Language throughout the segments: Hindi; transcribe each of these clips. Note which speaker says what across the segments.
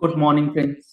Speaker 1: Good morning friends.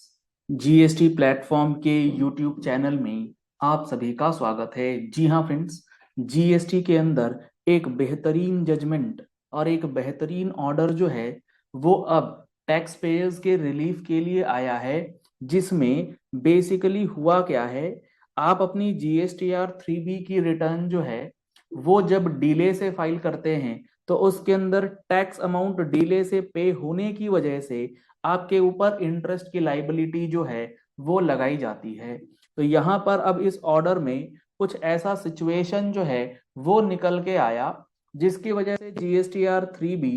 Speaker 1: GST platform के यूट्यूब चैनल में आप सभी का स्वागत है। जी हाँ फ्रेंड्स, जीएसटी के अंदर एक बेहतरीन जजमेंट और एक बेहतरीन ऑर्डर जो है वो अब टैक्स पेयर्स के रिलीफ के लिए आया है, जिसमें बेसिकली हुआ क्या है। आप अपनी GSTR 3B की रिटर्न जो है वो जब डिले से फाइल करते हैं तो उसके अंदर टैक्स अमाउंट डिले से पे होने की वजह से आपके ऊपर इंटरेस्ट की लाइबिलिटी जो है वो लगाई जाती है। तो यहाँ पर अब इस ऑर्डर में कुछ ऐसा सिचुएशन जो है वो निकल के आया, जिसकी वजह से GSTR 3B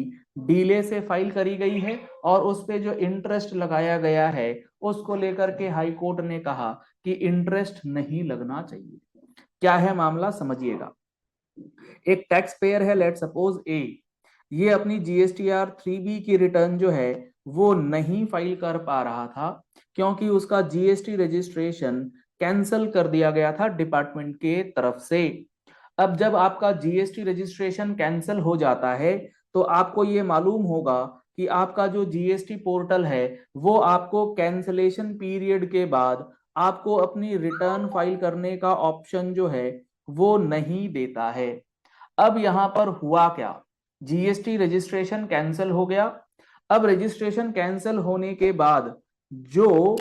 Speaker 1: डीले से फाइल करी गई है और उस पे जो इंटरेस्ट लगाया गया है उसको लेकर के हाई कोर्ट ने कहा कि इंटरेस्ट नहीं लगना चाहिए। क्या है मामला, समझिएगा। एक टैक्स पेयर है, लेट सपोज ए, ये अपनी GSTR 3B की रिटर्न जो है वो नहीं फाइल कर पा रहा था, क्योंकि उसका जीएसटी रजिस्ट्रेशन कैंसिल कर दिया गया था डिपार्टमेंट के तरफ से। अब जब आपका जीएसटी रजिस्ट्रेशन कैंसिल हो जाता है तो आपको ये मालूम होगा कि आपका जो जीएसटी पोर्टल है वो आपको कैंसलेशन पीरियड के बाद आपको अपनी रिटर्न फाइल करने का ऑप्शन जो है वो नहीं देता है। अब यहां पर हुआ क्या, जीएसटी रजिस्ट्रेशन कैंसिल हो गया। अब रजिस्ट्रेशन कैंसिल होने के बाद जो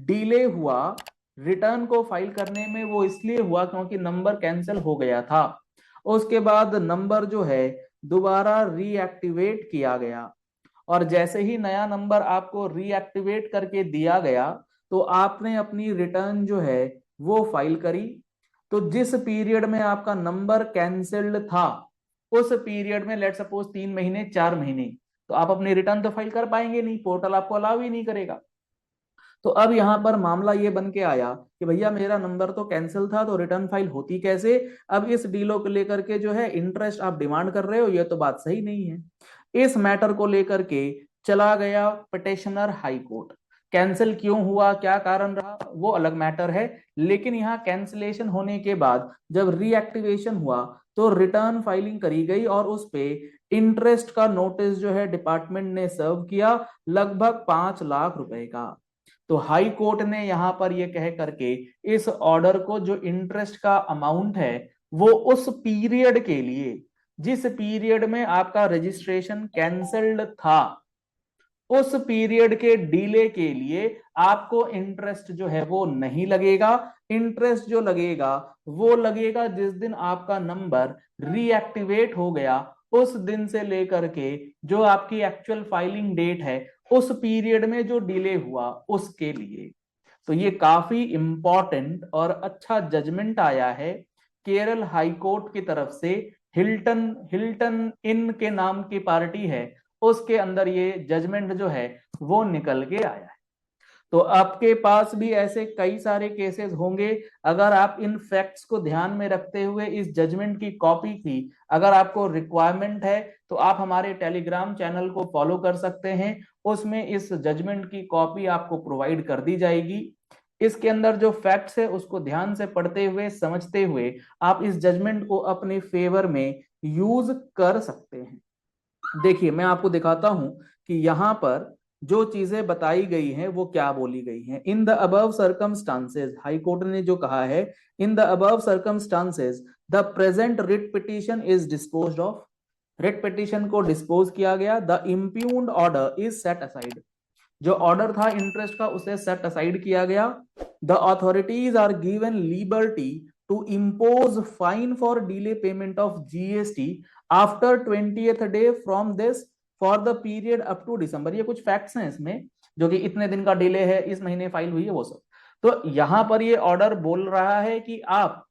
Speaker 1: डिले हुआ रिटर्न को फाइल करने में वो इसलिए हुआ क्योंकि नंबर कैंसिल हो गया था। उसके बाद नंबर जो है दोबारा रीएक्टिवेट किया गया, और जैसे ही नया नंबर आपको रीएक्टिवेट करके दिया गया तो आपने अपनी रिटर्न जो है वो फाइल करी। तो जिस पीरियड में आपका नंबर कैंसिल्ड था उस पीरियड में लेट सपोज 3 महीने 4 महीने, तो आप अपनी रिटर्न तो फाइल कर पाएंगे नहीं, पोर्टल आपको अलाउ ही नहीं करेगा। तो अब यहां पर मामला ये बन के आया कि भैया मेरा नंबर तो कैंसिल था तो रिटर्न फाइल होती कैसे। अब इस डीलों को लेकर के जो है इंटरेस्ट आप डिमांड कर रहे हो, ये तो बात सही नहीं है। इस मैटर को लेकर के चला गया पिटिशनर हाई कोर्ट। कैंसिल क्यों हुआ, क्या कारण रहा, वो अलग मैटर है, लेकिन यहाँ कैंसिलेशन होने के बाद जब रीएक्टिवेशन हुआ तो रिटर्न फाइलिंग करी गई और उस पे इंटरेस्ट का नोटिस जो है डिपार्टमेंट ने सर्व किया, लगभग 5 लाख रुपए का। तो हाई कोर्ट ने यहां पर यह कह करके इस ऑर्डर को, जो इंटरेस्ट का अमाउंट है वो उस पीरियड के लिए जिस पीरियड में आपका रजिस्ट्रेशन कैंसल्ड था उस पीरियड के डीले के लिए आपको इंटरेस्ट जो है वो नहीं लगेगा। इंटरेस्ट जो लगेगा वो लगेगा जिस दिन आपका नंबर रीएक्टिवेट हो गया, उस दिन से लेकर के जो आपकी एक्चुअल फाइलिंग डेट है उस पीरियड में जो डिले हुआ उसके लिए। तो ये काफी इंपॉर्टेंट और अच्छा जजमेंट आया है केरल हाई कोर्ट की तरफ से। हिल्टन हिल्टन इन के नाम की पार्टी है, उसके अंदर ये जजमेंट जो है वो निकल के आया है। तो आपके पास भी ऐसे कई सारे केसेस होंगे। अगर आप इन फैक्ट्स को ध्यान में रखते हुए इस जजमेंट की कॉपी की अगर आपको रिक्वायरमेंट है तो आप हमारे टेलीग्राम चैनल को फॉलो कर सकते हैं। उसमें इस जजमेंट की कॉपी आपको प्रोवाइड कर दी जाएगी। इसके अंदर जो फैक्ट्स है उसको ध्यान से पढ़ते हुए समझते हुए आप इस जजमेंट को अपने फेवर में यूज कर सकते हैं। देखिए मैं आपको दिखाता हूं कि यहां पर जो चीजें बताई गई हैं वो क्या बोली गई हैं। In the above circumstances, high court ने जो कहा है, in the above circumstances the present writ petition is disposed of. Writ petition को डिस्पोज किया गया। The impugned order is set aside, जो ऑर्डर था इंटरेस्ट का उसे सेट असाइड किया गया। The authorities are given liberty to impose fine for delay payment of GST after 20th day from this for the period up to दिसंबर। ये कुछ फैक्ट्स हैं इसमें, जो कि इतने दिन का डिले है, इस महीने फाइल हुई है, वो सब। तो यहां पर ये ऑर्डर बोल रहा है कि आप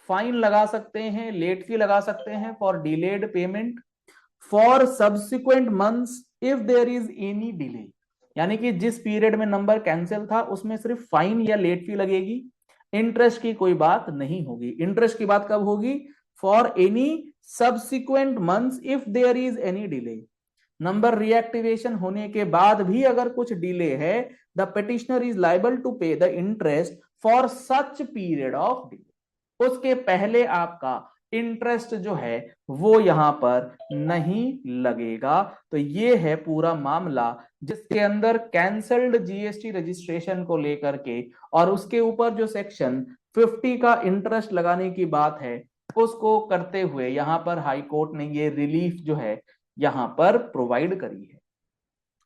Speaker 1: फाइन लगा सकते हैं, लेट फी लगा सकते हैं for delayed payment for subsequent months if there is any delay. यानी कि जिस पीरियड में नंबर कैंसिल था उसमें सिर्फ फाइन या लेट फी लगेगी, इंटरेस्ट की कोई बात नहीं होगी। इंटरेस्ट की बात कब होगी, for any subsequent months if there is any delay. Number reactivation होने के बाद भी अगर कुछ डिले है, the petitioner is liable to pay the interest for such period of delay. उसके पहले आपका इंटरेस्ट जो है वो यहां पर नहीं लगेगा। तो ये है पूरा मामला जिसके अंदर कैंसल्ड जीएसटी रजिस्ट्रेशन को लेकर के और उसके ऊपर जो सेक्शन 50 का इंटरेस्ट लगाने की बात है उसको करते हुए यहां पर हाई कोर्ट ने ये रिलीफ जो है यहां पर प्रोवाइड करी है।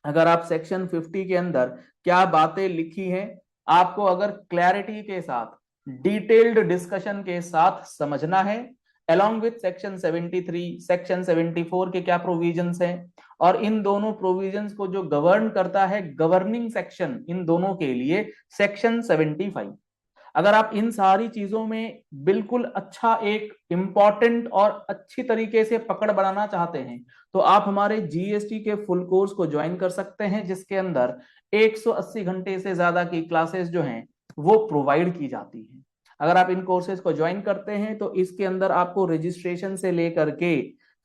Speaker 1: अगर आप सेक्शन 50 के अंदर क्या बातें लिखी हैं आपको अगर क्लैरिटी के साथ डिटेल्ड डिस्कशन के साथ समझना है, along with सेक्शन 73 सेक्शन 74 के क्या प्रोविजंस हैं और इन दोनों प्रोविजंस को जो गवर्न करता है गवर्निंग सेक्शन इन दोनों के लिए सेक्शन 75। अगर आप इन सारी चीजों में बिल्कुल अच्छा एक इंपॉर्टेंट और अच्छी तरीके से पकड़ बनाना चाहते हैं तो आप हमारे जीएसटी के फुल कोर्स को ज्वाइन कर सकते हैं जिसके अंदर 180 घंटे से ज्यादा की क्लासेस जो हैं वो प्रोवाइड की जाती हैं। अगर आप इन कोर्सेज को ज्वाइन करते हैं तो इसके अंदर आपको रजिस्ट्रेशन से लेकर के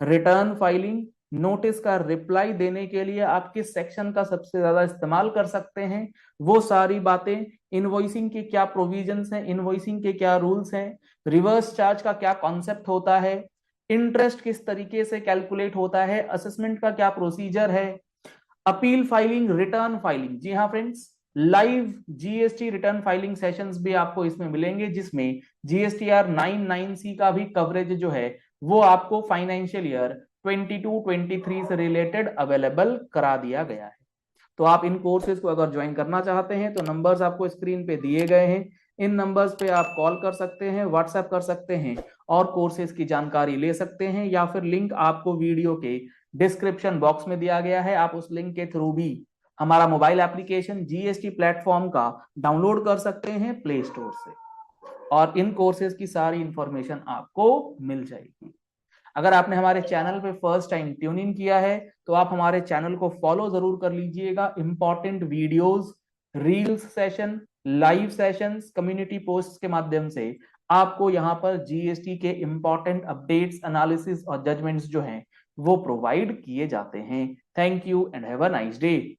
Speaker 1: रिटर्न फाइलिंग नोटिस का रिप्लाई देने के लिए आप किस सेक्शन का सबसे ज्यादा इस्तेमाल कर सकते हैं वो सारी बातें, इनवॉइसिंग के क्या प्रोविजंस हैं, इनवॉइसिंग के क्या रूल्स हैं, रिवर्स चार्ज का क्या कॉन्सेप्ट होता है, इंटरेस्ट किस तरीके से कैलकुलेट होता है, असेसमेंट का क्या प्रोसीजर है, अपील फाइलिंग, रिटर्न फाइलिंग। जी हाँ friends, live GST return filing sessions भी आपको इसमें मिलेंगे जिसमें जीएसटीआर 99C का भी कवरेज जो है वो आपको फाइनेंशियल ईयर 22-23 से रिलेटेड अवेलेबल करा दिया गया है। तो आप इन कोर्सेज को अगर ज्वाइन करना चाहते हैं तो नंबर्स आपको स्क्रीन पे दिए गए हैं, इन नंबर्स पे आप कॉल कर सकते हैं, व्हाट्सएप कर सकते हैं और कोर्सेज की जानकारी ले सकते हैं या फिर लिंक आपको वीडियो के डिस्क्रिप्शन बॉक्स में दिया गया है, आप उस लिंक के थ्रू भी हमारा मोबाइल एप्लीकेशन जीएसटी प्लेटफॉर्म का डाउनलोड कर सकते हैं प्ले स्टोर से और इन कोर्सेज की सारी इंफॉर्मेशन आपको मिल जाएगी। अगर आपने हमारे चैनल पे फर्स्ट टाइम ट्यून इन किया है तो आप हमारे चैनल को फॉलो जरूर कर लीजिएगा। Important videos, reels session, live sessions, community post के माध्यम से आपको यहाँ पर जीएसटी के इंपॉर्टेंट अपडेट्स, एनालिसिस और जजमेंट्स जो हैं वो प्रोवाइड किए जाते हैं। Thank you and have a nice day.